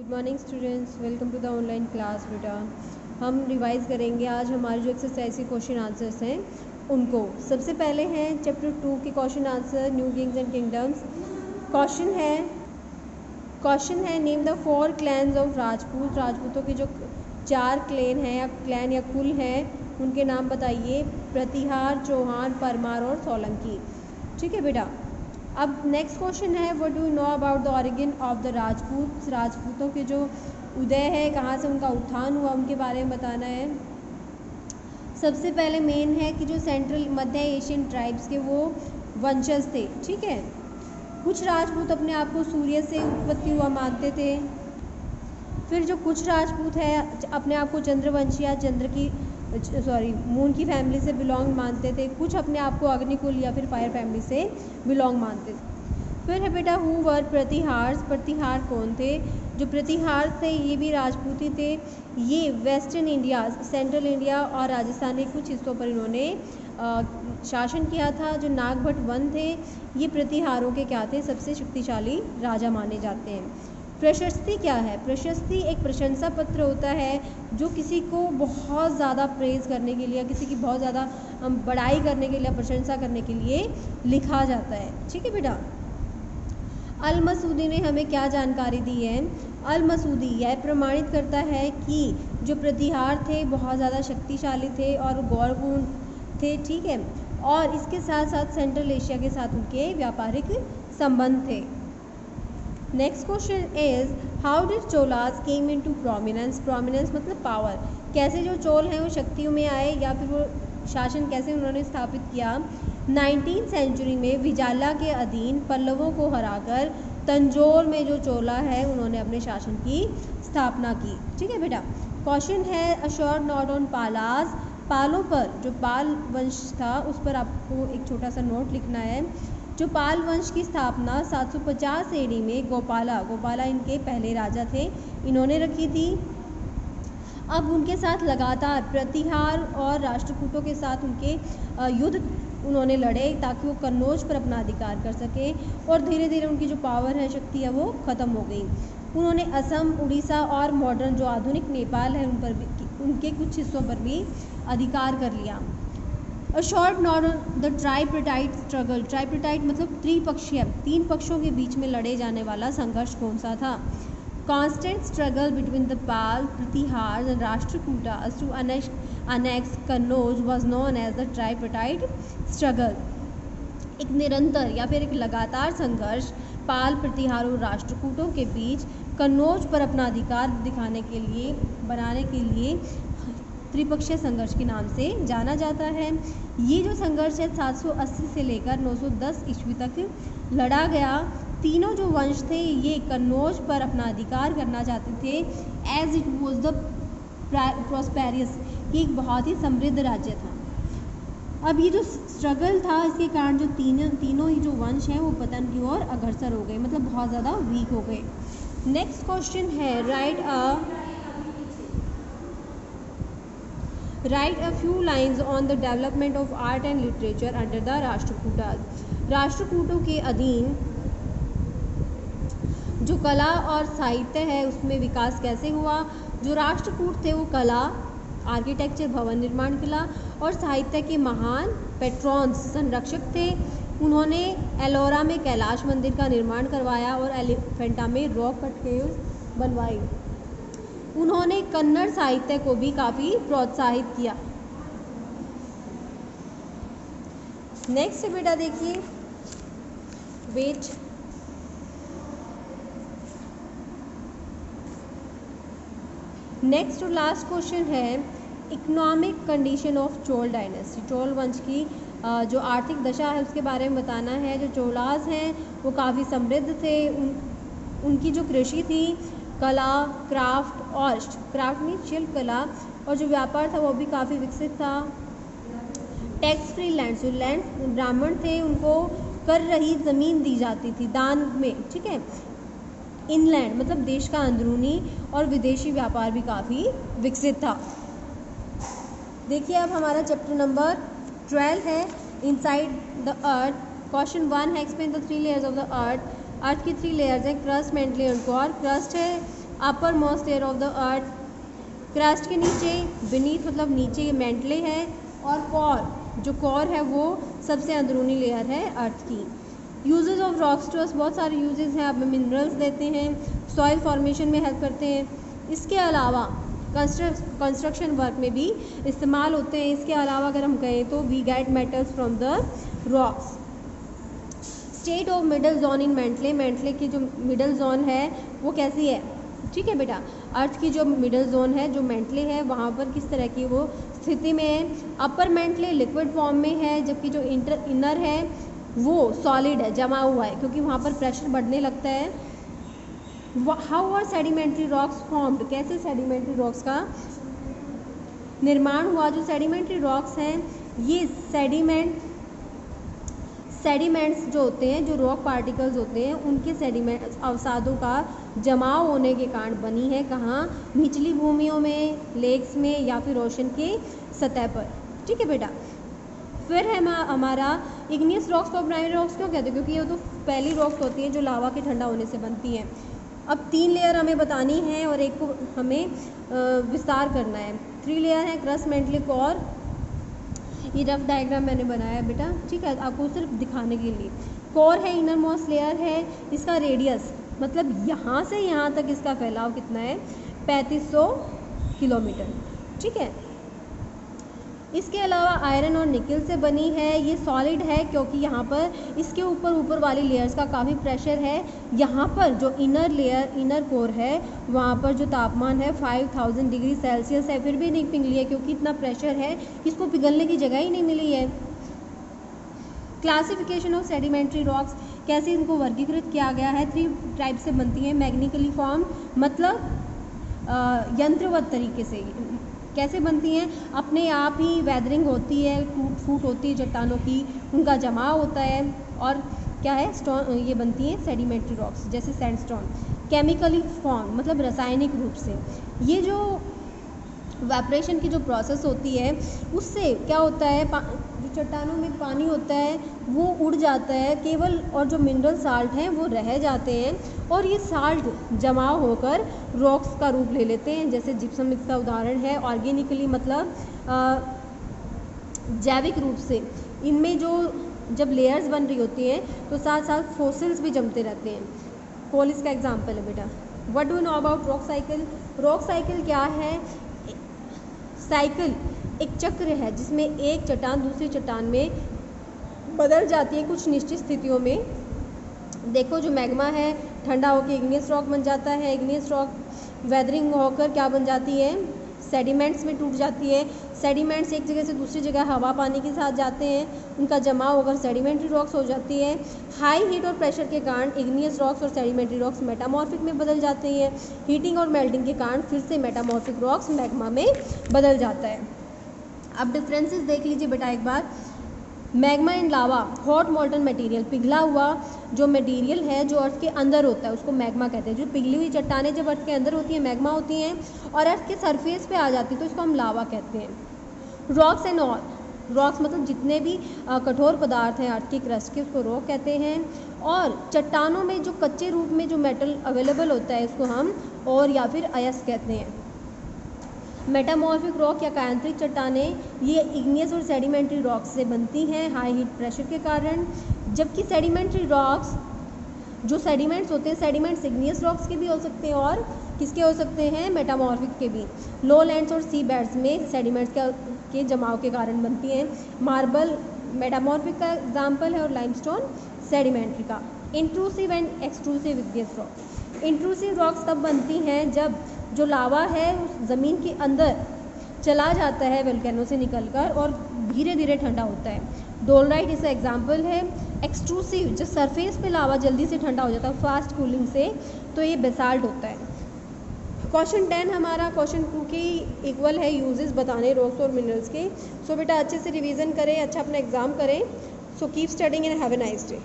Good morning students, welcome to the online class. बेटा हम revise करेंगे आज हमारे जो एक्सरसाइज के क्वेश्चन आंसर्स हैं उनको। सबसे पहले हैं चैप्टर 2 के question answer, new kings and kingdoms. Question है name the 4 clans of Rajput. राजपूतों के जो 4 क्लैन हैं या क्लैन या कुल हैं उनके नाम बताइए। प्रतिहार, चौहान, परमार और सोलंकी। ठीक है बेटा। अब नेक्स्ट क्वेश्चन है what do you know about the origin of the Rajput. राजपूतों के जो उदय है, कहाँ से उनका उत्थान हुआ, उनके बारे में बताना है। सबसे पहले मेन है कि जो सेंट्रल मध्य एशियन ट्राइब्स के वो वंशज थे। ठीक है। कुछ राजपूत अपने आप को सूर्य से उत्पत्ति हुआ मानते थे। फिर जो कुछ राजपूत है अपने आप को चंद्रवंशी या मून की फैमिली से बिलोंग मानते थे। कुछ अपने आप को अग्निकुल या फिर फायर फैमिली से बिलोंग मानते थे। फिर है बेटा हु वर प्रतिहार्स। प्रतिहार कौन थे? जो प्रतिहार थे ये भी राजपूती थे। ये वेस्टर्न इंडिया, सेंट्रल इंडिया और राजस्थान के कुछ हिस्सों पर इन्होंने शासन किया था। जो नागभट वन थे ये प्रतिहारों के क्या थे? सबसे शक्तिशाली राजा माने जाते हैं। प्रशस्ति क्या है? प्रशस्ति एक प्रशंसा पत्र होता है जो किसी को बहुत ज़्यादा प्रेज़ करने के लिए, किसी की बहुत ज़्यादा बड़ाई करने के लिए, प्रशंसा करने के लिए लिखा जाता है। ठीक है बेटा। अल मसूदी ने हमें क्या जानकारी दी है? अल मसूदी यह प्रमाणित करता है कि जो प्रतिहार थे बहुत ज़्यादा शक्तिशाली थे और गौरवपूर्ण थे। ठीक है। और इसके साथ साथ सेंट्रल एशिया के साथ उनके व्यापारिक संबंध थे। Next question is how did Cholas came into prominence. Prominence मतलब पावर। कैसे जो चोल हैं वो शक्तियों में आए या फिर वो शासन कैसे उन्होंने स्थापित किया। 19वीं सेंचुरी में विजाला के अधीन पल्लवों को हराकर तंजौर में जो चोला है उन्होंने अपने शासन की स्थापना की। ठीक है बेटा। क्वेश्चन है अ शॉर्ट नोट ऑन पालास। पालों पर, जो पाल वंश था उस पर आपको एक छोटा सा नोट लिखना है। जो पाल वंश की स्थापना 750 एडी में गोपाला इनके पहले राजा थे, इन्होंने रखी थी। अब उनके साथ लगातार प्रतिहार और राष्ट्रकूटों के साथ उनके युद्ध उन्होंने लड़े ताकि वो कन्नौज पर अपना अधिकार कर सके और धीरे धीरे उनकी जो पावर है, शक्ति है, वो ख़त्म हो गई। उन्होंने असम, उड़ीसा और मॉडर्न जो आधुनिक नेपाल है उन पर भी, उनके कुछ हिस्सों पर भी अधिकार कर लिया। A short note on the tripartite struggle. Tripartite मतलब त्रिपक्षीय, 3 पक्षों के बीच में लड़े जाने वाला संघर्ष कौन सा था? Constant struggle between the Pala, Pratihara and Rashtrakutas to annex Kannauj was known as the tripartite struggle. एक निरंतर या फिर एक लगातार संघर्ष पाल, प्रतिहार और राष्ट्रकूटों के बीच कन्नौज पर अपना अधिकार दिखाने के लिए, बनाने के लिए त्रिपक्षीय संघर्ष के नाम से जाना जाता है। ये जो संघर्ष है 780 से लेकर 910 ईस्वी तक लड़ा गया। तीनों जो वंश थे ये कन्नौज पर अपना अधिकार करना चाहते थे as it was the prosperous, ये एक बहुत ही समृद्ध राज्य था। अब ये जो स्ट्रगल था इसके कारण जो तीनों ही जो वंश हैं वो पतन की ओर अग्रसर हो गए, मतलब बहुत ज़्यादा वीक हो गए। नेक्स्ट क्वेश्चन है write a few lines on the development of art and literature under the Rashtrakutas. राष्ट्रकूटों के अधीन जो कला और साहित्य है उसमें विकास कैसे हुआ। जो राष्ट्रकूट थे वो कला, आर्किटेक्चर, भवन निर्माण कला और साहित्य के महान पेट्रॉन्स, संरक्षक थे। उन्होंने एलोरा में कैलाश मंदिर का निर्माण करवाया और एलिफेंटा में रॉक कट केव्स बनवाई। उन्होंने कन्नड़ साहित्य को भी काफ़ी प्रोत्साहित किया। नेक्स्ट बेटा देखिए, वेट, नेक्स्ट और लास्ट क्वेश्चन है economic condition of Chola dynasty. Chola वंश की जो आर्थिक दशा है उसके बारे में बताना है। जो चोलास हैं वो काफ़ी समृद्ध थे। उनकी जो कृषि थी, कला, क्राफ्ट में शिल्प कला और जो व्यापार था वो भी काफ़ी विकसित था। टैक्स फ्री लैंड, जो लैंड ब्राह्मण थे उनको कर रही ज़मीन दी जाती थी दान में। ठीक है। इनलैंड मतलब देश का अंदरूनी और विदेशी व्यापार भी काफ़ी विकसित था। देखिए अब हमारा चैप्टर नंबर 12 है इनसाइड द अर्थ। क्वेश्चन 1 है explain the 3 layers of the earth. Earth की 3 लेयर्स हैं, क्रस्ट, मैंटल और कोर। क्रस्ट है uppermost layer of the earth, crust के नीचे, बीनीथ मतलब नीचे मेंटले है, और कोर, जो कोर है वो सबसे अंदरूनी लेयर है अर्थ की। Uses of rocks to us, बहुत सारे यूजेस हैं, अब मिनरल्स देते हैं, सॉइल फॉर्मेशन में हेल्प करते हैं, इसके अलावा कंस्ट्रक्शन वर्क में भी इस्तेमाल होते हैं। इसके अलावा अगर हम कहें तो we get metals from the rocks. State of middle zone in mantle, mantle की जो मिडल जोन है वो कैसी है, ठीक है बेटा, अर्थ की जो मिडल जोन है, जो मेंटले है, वहाँ पर किस तरह की वो स्थिति में है। अपर मेंटले लिक्विड फॉर्म में है, जबकि जो इनर है वो सॉलिड है, जमा हुआ है, क्योंकि वहाँ पर प्रेशर बढ़ने लगता है। How are sedimentary rocks formed, कैसे सेडिमेंट्री रॉक्स का निर्माण हुआ। जो सेडिमेंट्री रॉक्स हैं ये सेडिमेंट्स जो होते हैं, जो रॉक पार्टिकल्स होते हैं, उनके सेडिमेंट अवसादों का जमाव होने के कारण बनी है। कहाँ, निचली भूमियों में, लेक्स में, या फिर ओशन के सतह पर, ठीक है बेटा। फिर है हमारा इग्नियस रॉक्स को प्राइमरी रॉक्स क्यों कहते हैं, क्योंकि ये तो पहली रॉक्स होती हैं जो लावा के ठंडा होने से बनती हैं। अब 3 लेयर हमें बतानी है और एक को हमें विस्तार करना है। 3 लेयर है, क्रस्ट, मेंटले, कोर। ये रफ डायग्राम मैंने बनाया है बेटा, ठीक है, आपको सिर्फ दिखाने के लिए। कोर है, इनर मोस्ट लेयर है, इसका रेडियस मतलब यहाँ से यहाँ तक इसका फैलाव कितना है, 3500 किलोमीटर, ठीक है। इसके अलावा आयरन और निकल से बनी है, ये सॉलिड है क्योंकि यहाँ पर इसके ऊपर वाली लेयर्स का काफ़ी प्रेशर है। यहाँ पर जो इनर लेयर, इनर कोर है, वहाँ पर जो तापमान है 5000 डिग्री सेल्सियस है, फिर भी नहीं पिघली है क्योंकि इतना प्रेशर है, इसको पिघलने की जगह ही नहीं मिली है। क्लासिफिकेशन ऑफ सेडिमेंट्री रॉक्स, कैसे इनको वर्गीकृत किया गया है। 3 टाइप से बनती हैं, मैग्निकली फॉर्म मतलब यंत्रवत तरीके से। कैसे बनती हैं, अपने आप ही वेदरिंग होती है, टूट फूट होती है चट्टानों की, उनका जमाव होता है, और क्या है, स्टोन, ये बनती हैं सेडिमेंट्री रॉक्स, जैसे सैंडस्टोन। केमिकली फॉर्म मतलब रासायनिक रूप से, ये जो वेपरेशन की जो प्रोसेस होती है उससे क्या होता है, जो चट्टानों में पानी होता है वो उड़ जाता है केवल, और जो मिनरल साल्ट हैं वो रह जाते हैं, और ये साल्ट जमा होकर रॉक्स का रूप ले लेते हैं। जैसे जिप्सम इसका उदाहरण है। ऑर्गेनिकली मतलब जैविक रूप से, इनमें जो जब लेयर्स बन रही होती हैं तो साथ साथ फॉसिल्स भी जमते रहते हैं। कोल इसका एग्जाम्पल है बेटा। What do you know about rock cycle. Rock cycle क्या है, साइकिल एक चक्र है जिसमें एक चट्टान दूसरी चट्टान में बदल जाती है कुछ निश्चित स्थितियों में। देखो जो मैग्मा है ठंडा होकर इग्नियस रॉक बन जाता है, इग्नियस रॉक वेदरिंग होकर क्या बन जाती है, सेडिमेंट्स में टूट जाती है। सेडिमेंट्स एक जगह से दूसरी जगह हवा पानी के साथ जाते हैं, उनका जमाव होकर सेडिमेंट्री रॉक्स हो जाती है। हाई हीट और प्रेशर के कारण इग्नियस रॉक्स और सेडिमेंट्री रॉक्स मेटामॉर्फिक में बदल जाते हैं। हीटिंग और मेल्टिंग के कारण फिर से मेटामॉर्फिक रॉक्स मैग्मा में बदल जाता है। अब डिफरेंसेस देख लीजिए बेटा एक बार। Magma and lava, hot molten material, पिघला हुआ जो मटेरियल है जो अर्थ के अंदर होता है उसको मैग्मा कहते हैं। जो पिघली हुई चट्टानें जब अर्थ के अंदर होती हैं मैग्मा होती हैं, और अर्थ के सरफेस पे आ जाती है तो इसको हम लावा कहते हैं। रॉक्स एंड ऑल, रॉक्स मतलब जितने भी कठोर पदार्थ हैं अर्थ की क्रस्ट के, उसको रॉक कहते हैं। और चट्टानों में जो कच्चे रूप में जो मेटल अवेलेबल होता है उसको हम और या फिर अयस्क कहते हैं। मेटामॉर्फिक रॉक या कायांतरिक चट्टानें ये इग्नियस और सेडिमेंट्री रॉक्स से बनती हैं हाई हीट प्रेशर के कारण, जबकि सेडिमेंट्री रॉक्स जो सेडिमेंट्स होते हैं, सेडिमेंट्स इग्नियस रॉक्स के भी हो सकते हैं और किसके हो सकते हैं, मेटामॉर्फिक के भी। लो लैंड्स और सी बेड्स में सेडिमेंट्स के जमाव के कारण बनती हैं। मार्बल मेटामॉर्फिक का एग्जाम्पल है और लाइमस्टोन सेडिमेंट्री का। Intrusive and extrusive igneous rock, intrusive rocks तब बनती हैं जब जो लावा है उस ज़मीन के अंदर चला जाता है वोल्केनो से निकलकर और धीरे धीरे ठंडा होता है। डोलराइट इसका एग्जाम्पल है। एक्सट्रूसिव, जो सरफेस पे लावा जल्दी से ठंडा हो जाता है फास्ट कूलिंग से, तो ये बेसाल्ट होता है। क्वेश्चन 10 हमारा क्वेश्चन 2 के इक्वल है, यूजेस बताने रॉक्स और मिनरल्स के। सो बेटा अच्छे से रिवीजन करें, अच्छा अपना एग्जाम करें। So keep studying and have a nice day.